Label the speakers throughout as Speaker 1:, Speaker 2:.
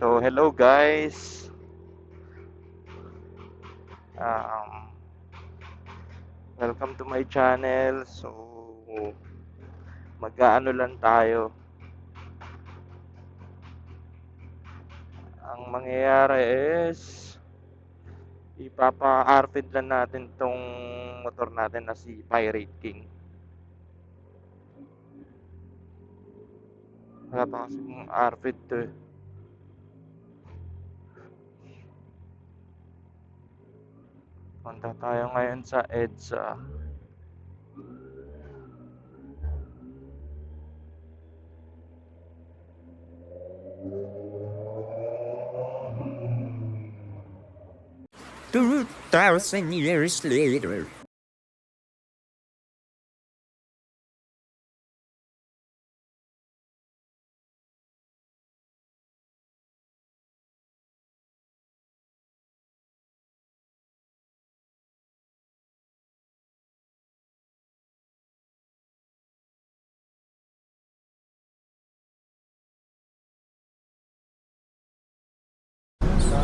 Speaker 1: So, hello guys. Um, Welcome to my channel. So, mag-aano lang tayo. Ang mangyayari is ipapa-arpid lang natin tong motor natin na si Pirate King. Wala pa kasi yung arpid to eh. Punta tayo ngayon sa EDSA.
Speaker 2: $2,000 later.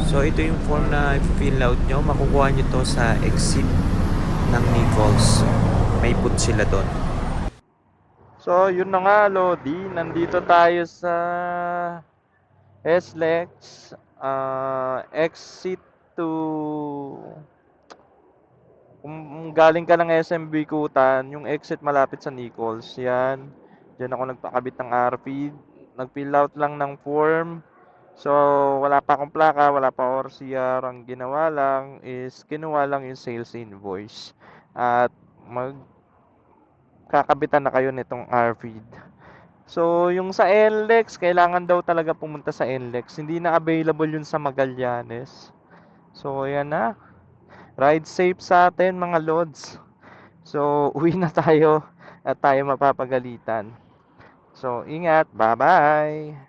Speaker 2: So ito yung form na fill out nyo. Makukuha nyo to sa exit ng Nichols. May put sila doon.
Speaker 1: So, yun na nga, Lodi. Nandito tayo sa SLEX. Exit to... Kung galing ka ng SM Bikutan, yung exit malapit sa Nichols, yan. Diyan ako nagpakabit ng RFID. Nag-fill out lang ng form. So, wala pa akong plaka, wala pa ORCR. Ang ginawa lang is, kinuha lang yung sales invoice. At magkakabitan na kayo nitong RFID. So, yung sa NLEX, kailangan daw talaga pumunta sa NLEX. Hindi na available yun sa Magallanes. So, yan na. Ride safe sa atin mga lods. So, uwi na tayo at tayo mapapagalitan. So, ingat. Bye-bye.